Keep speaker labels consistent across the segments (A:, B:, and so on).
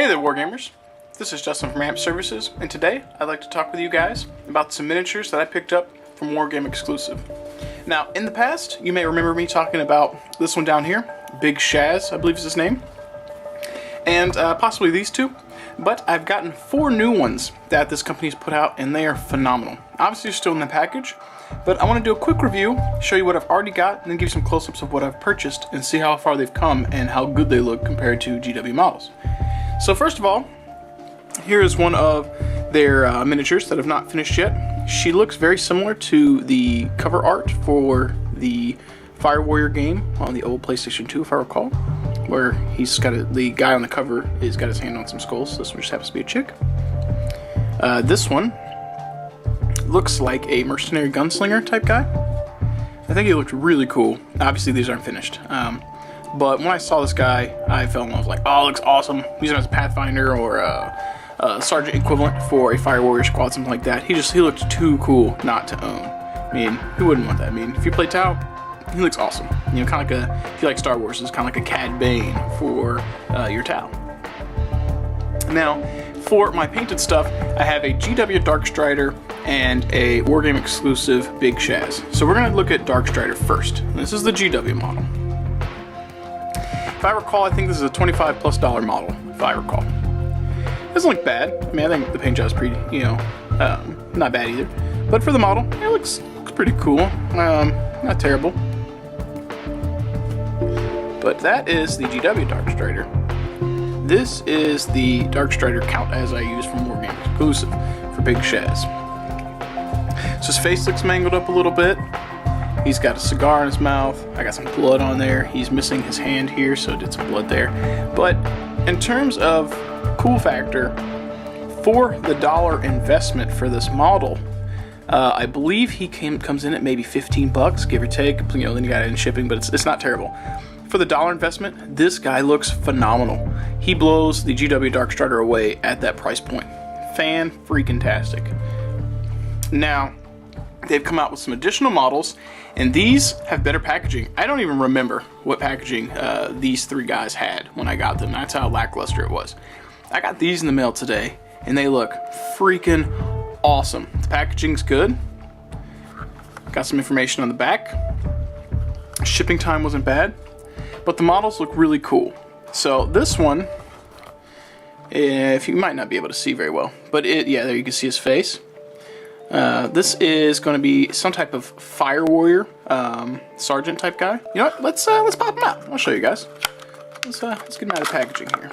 A: Hey there, Wargamers. This is Justin from AMPServices, and today I'd like to talk with you guys about some miniatures that I picked up from Wargame exclusive. Now, in the past, you may remember me talking about this one down here, Big Shaz, I believe is his name, and possibly these two, but I've gotten 4 new ones that this company's put out, and they are phenomenal. Obviously, they're still in the package, but I want to do a quick review, show you what I've already got, and then give you some close-ups of what I've purchased, and see how far they've come and how good they look compared to GW models. So first of all, here is one of their miniatures that have not finished yet. She looks very similar to the cover art for the Fire Warrior game on the old PlayStation 2, if I recall, where he's got the guy on the cover has got his hand on some skulls. This one just happens to be a chick. This one looks like a mercenary gunslinger type guy. I think he looked really cool. Obviously, these aren't finished. But when I saw this guy, I fell in love. Like, oh, it looks awesome. Using him as a Pathfinder or a Sergeant equivalent for a Fire Warrior squad, something like that. He looked too cool not to own. I mean, who wouldn't want that? I mean, if you play Tau, he looks awesome. You know, kind of like if you like Star Wars, it's kind of like a Cad Bane for your Tau. Now, for my painted stuff, I have a GW Darkstrider and a Wargame exclusive Big Shaz. So we're going to look at Darkstrider first. This is the GW model. If I recall, I think this is a $25+ model, if I recall. It doesn't look bad. I mean, I think the paint job is pretty, not bad either. But for the model, it looks pretty cool. Not terrible. But that is the GW Darkstrider. This is the Darkstrider count as I use from Wargame exclusive for Big Shaz. So his face looks mangled up a little bit. He's got a cigar in his mouth. I got some blood on there. He's missing his hand here, so I did some blood there. But in terms of cool factor, for the dollar investment for this model, I believe he comes in at maybe $15, give or take. Then you got it in shipping, but it's not terrible. For the dollar investment, this guy looks phenomenal. He blows the GW Darkstrider away at that price point. Fan-freaking-tastic. Now, they've come out with some additional models, and these have better packaging. I don't even remember what packaging these 3 guys had when I got them. That's how lackluster it was. I got these in the mail today, and they look freaking awesome. The packaging's good. Got some information on the back. Shipping time wasn't bad, but the models look really cool. So this one, if you might not be able to see very well, but yeah, there you can see his face. This is going to be some type of Fire Warrior, Sergeant type guy. You know what? Let's pop him out. I'll show you guys. Let's get him out of packaging here.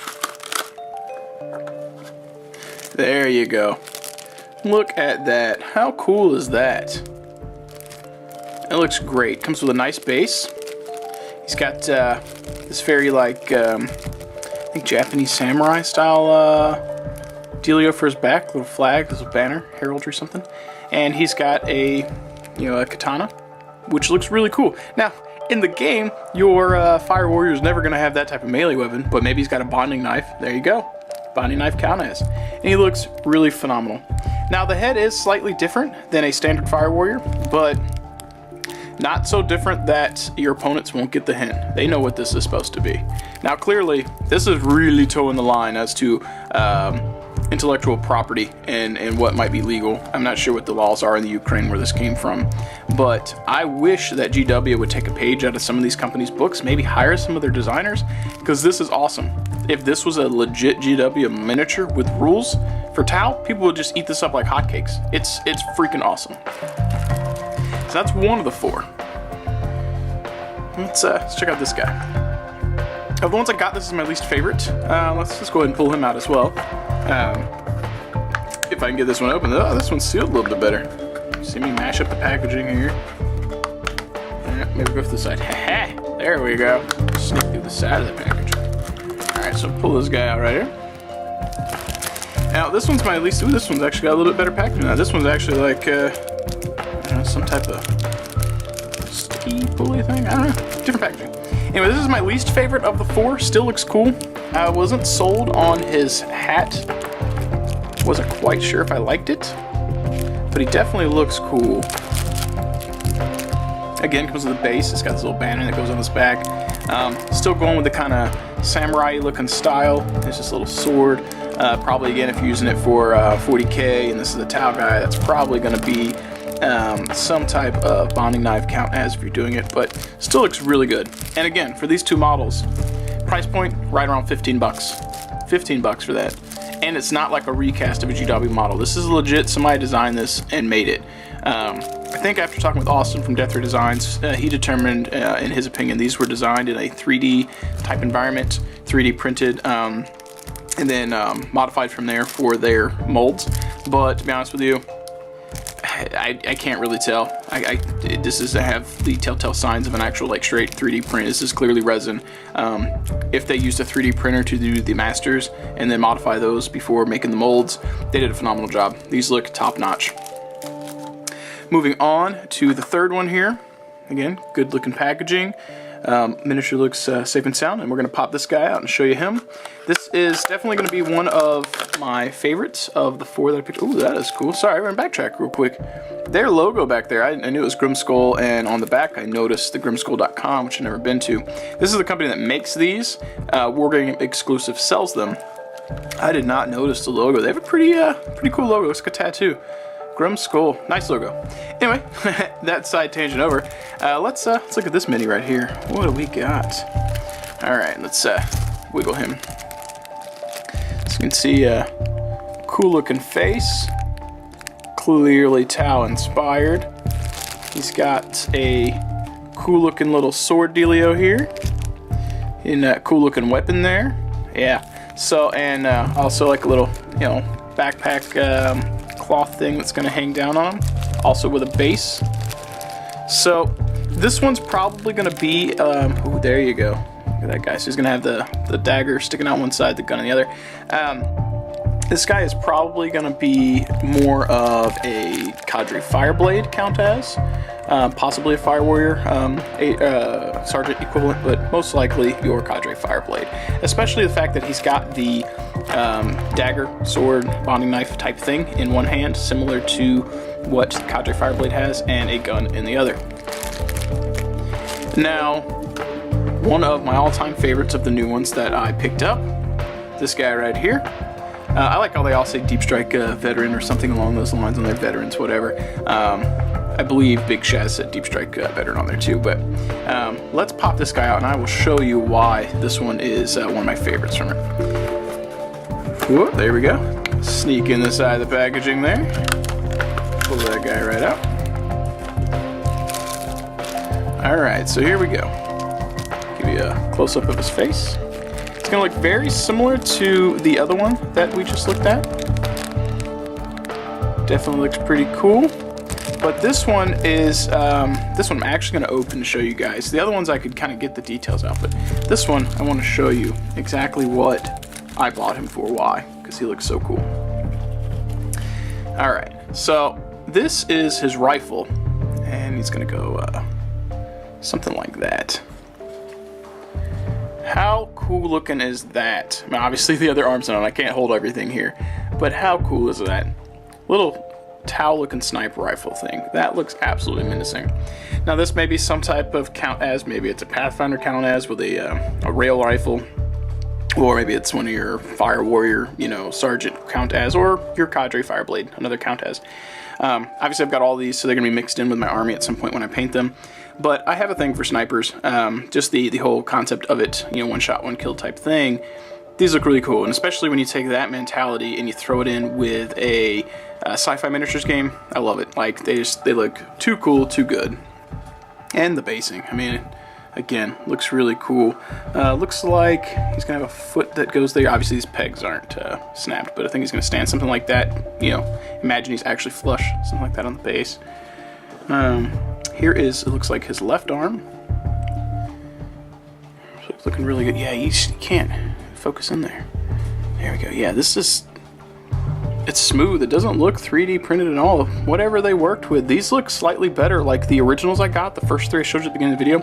A: There you go. Look at that. How cool is that? It looks great. Comes with a nice base. He's got this very I think Japanese samurai style dealio for his back, little flag, little banner, heraldry, something, and he's got a katana, which looks really cool. Now, in the game, your Fire Warrior is never going to have that type of melee weapon, but maybe he's got a bonding knife. There you go, bonding knife count as, and he looks really phenomenal. Now, the head is slightly different than a standard Fire Warrior, but not so different that your opponents won't get the hint. They know what this is supposed to be. Now, clearly, this is really towing the line as to intellectual property and what might be legal. I'm not sure what the laws are in the Ukraine where this came from, but I wish that GW would take a page out of some of these companies' books, maybe hire some of their designers, because this is awesome. If this was a legit GW miniature with rules for Tau, people would just eat this up like hotcakes. It's freaking awesome. So that's one of the 4. Let's check out this guy. Of the ones I got, this is my least favorite. Let's just go ahead and pull him out as well. If I can get this one open. Oh, this one's sealed a little bit better. See me mash up the packaging here. Yeah, maybe go to the side. Ha! There we go. Sneak through the side of the package. Alright, so pull this guy out right here. Now, this one's my least... Ooh, this one's actually got a little bit better packaging. Now, this one's actually like, some type of sticky pulley thing. I don't know. Different packaging. Anyway, this is my least favorite of the 4. Still looks cool. I wasn't sold on his hat. Wasn't quite sure if I liked it, but he definitely looks cool. Again, comes with a base. It's got this little banner that goes on his back. Still going with the kind of samurai-looking style. There's this little sword. Probably, again, if you're using it for 40k, and this is the Tau guy, that's probably going to be some type of bonding knife count as if you're doing it, but still looks really good. And again, for these two models, price point right around 15 bucks. 15 bucks for that. And it's not like a recast of a GW model. This is legit. Somebody designed this and made it. I think after talking with Austin from Death Ray Designs, he determined, in his opinion, these were designed in a 3D type environment, 3D printed, and then modified from there for their molds. But to be honest with you, I can't really tell. This doesn't have the telltale signs of an actual like straight 3D print. This is clearly resin. If they used a 3D printer to do the masters and then modify those before making the molds, they did a phenomenal job. These look top notch. Moving on to the third one here. Again, good looking packaging. Miniature looks safe and sound, and we're going to pop this guy out and show you him. This is definitely going to be one of my favorites of the four that I picked. Ooh, that is cool. Sorry, I'm going to backtrack real quick. Their logo back there, I knew it was Grimskull, and on the back I noticed the grimskull.com, which I've never been to. This is the company that makes these. Wargame exclusive sells them. I did not notice the logo. They have a pretty cool logo. It's like a tattoo. Grimskull, nice logo. Anyway, that side tangent over. Let's look at this mini right here. What do we got? All right, let's wiggle him. So you can see cool looking face, clearly Tau inspired. He's got a cool looking little sword dealio here, and a cool looking weapon there. Yeah. So and also like a little backpack. Cloth thing that's going to hang down on him, also with a base. So this one's probably going to be oh, there you go, look at that guy. So he's going to have the dagger sticking out one side, the gun on the other. This guy is probably going to be more of a Cadre Fireblade count as, possibly a Fire Warrior, Sergeant equivalent, but most likely your Cadre Fireblade, especially the fact that he's got the dagger, sword, bonding knife type thing in one hand, similar to what Cadre Fireblade has, and a gun in the other. Now, one of my all-time favorites of the new ones that I picked up, this guy right here. I like how they all say Deep Strike Veteran or something along those lines on their veterans, whatever. I believe Big Shaz said Deep Strike Veteran on there too, but let's pop this guy out and I will show you why this one is one of my favorites from it. Whoop, there we go. Sneak in the side of the packaging there. Pull that guy right out. Alright, so here we go. Give you a close-up of his face. It's going to look very similar to the other one that we just looked at. Definitely looks pretty cool. But this one is, this one I'm actually going to open to show you guys. The other ones I could kind of get the details out, but this one I want to show you exactly what I bought him for, why, because he looks so cool. Alright, so this is his rifle, and he's going to go something like that. How cool looking is that? I mean, obviously the other arm's on, I can't hold everything here, but how cool is that? Little Tau looking sniper rifle thing. That looks absolutely menacing. Now this may be some type of count as, maybe it's a Pathfinder count as with a rail rifle, or maybe it's one of your Fire Warrior, Sergeant count as, or your Cadre Fireblade, another count as. Obviously I've got all these, so they're going to be mixed in with my army at some point when I paint them. But I have a thing for snipers, just the whole concept of it, one shot, one kill type thing. These look really cool, and especially when you take that mentality and you throw it in with a sci-fi miniatures game. I love it. Like, they look too cool, too good. And the basing, I mean, again, looks really cool. Looks like he's gonna have a foot that goes there. Obviously these pegs aren't snapped, but I think he's gonna stand something like that. Imagine he's actually flush, something like that on the base. Here is, it looks like his left arm. It's looking really good. Yeah, you can't focus in there. There we go. Yeah, it's smooth. It doesn't look 3D printed at all. Whatever they worked with, these look slightly better, like the originals I got, the first three I showed you at the beginning of the video.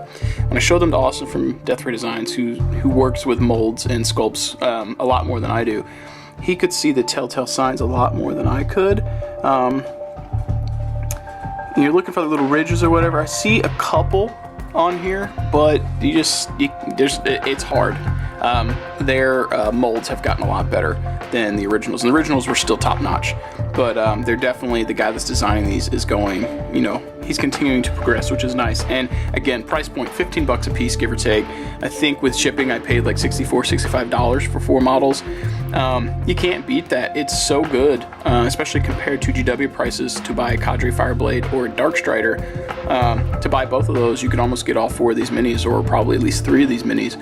A: When I showed them to Austin from Death Ray Designs, who works with molds and sculpts a lot more than I do, he could see the telltale signs a lot more than I could. and you're looking for the little ridges or whatever, I see a couple on here, but it's hard. Their molds have gotten a lot better than the originals, and the originals were still top notch, but they're definitely, the guy that's designing these is going, you know, he's continuing to progress, which is nice. And again, price point $15 a piece, give or take. I think with shipping I paid like $65 for 4 models. You can't beat that. It's so good, especially compared to GW prices to buy a Cadre Fireblade or a Dark Strider. To buy both of those, you can almost get all 4 of these minis, or probably at least 3 of these minis,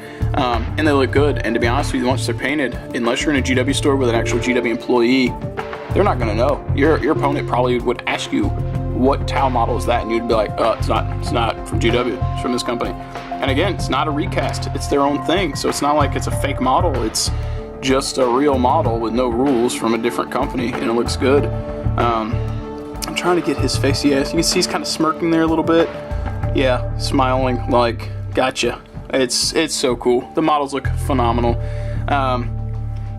A: and they look good. And to be honest with you, once they're painted, unless you're in a GW store with an actual GW employee, they're not gonna know. Your opponent probably would ask you, what Tau model is that? And you'd be like, it's not from GW, it's from this company. And again, it's not a recast, it's their own thing. So it's not like it's a fake model, it's just a real model with no rules from a different company, and it looks good. I'm trying to get his face. Yes, you can see he's kind of smirking there a little bit. Yeah, smiling like, gotcha. It's so cool. The models look phenomenal.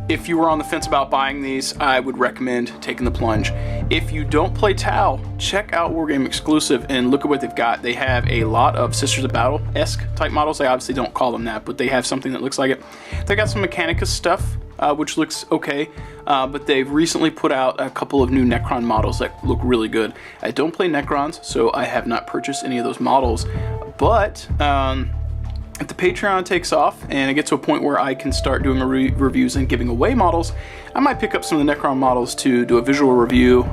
A: If you were on the fence about buying these, I would recommend taking the plunge. If you don't play Tau, check out Wargame Exclusive and look at what they've got. They have a lot of Sisters of Battle-esque type models. They obviously don't call them that, but they have something that looks like it. They got some Mechanicus stuff, which looks okay, but they've recently put out a couple of new Necron models that look really good. I don't play Necrons, so I have not purchased any of those models, but if the Patreon takes off and I get to a point where I can start doing reviews and giving away models, I might pick up some of the Necron models to do a visual review,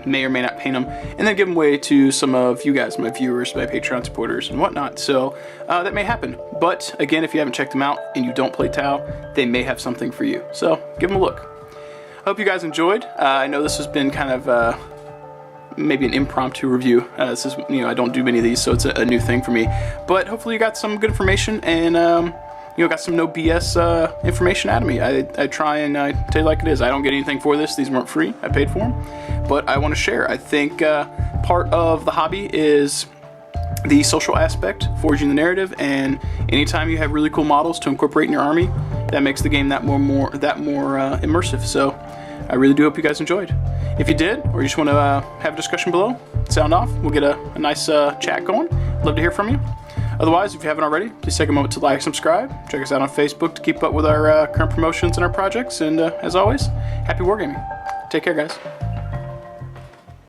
A: may or may not paint them, and then give them away to some of you guys, my viewers, my Patreon supporters, and whatnot. So that may happen. But again, if you haven't checked them out and you don't play Tau, they may have something for you. So give them a look. I hope you guys enjoyed. I know this has been kind of maybe an impromptu review. This is, you know, I don't do many of these, so it's a new thing for me. But hopefully you got some good information and you know, got some no BS information out of me. I try and tell you like it is. I don't get anything for this. These weren't free. I paid for them, but I want to share. I think part of the hobby is the social aspect, forging the narrative, and anytime you have really cool models to incorporate in your army, that makes the game that more immersive. So I really do hope you guys enjoyed. If you did, or you just want to have a discussion below, sound off. We'll get a nice chat going. Love to hear from you. Otherwise, if you haven't already, please take a moment to like, subscribe. Check us out on Facebook to keep up with our current promotions and our projects. And as always, happy wargaming. Take care, guys.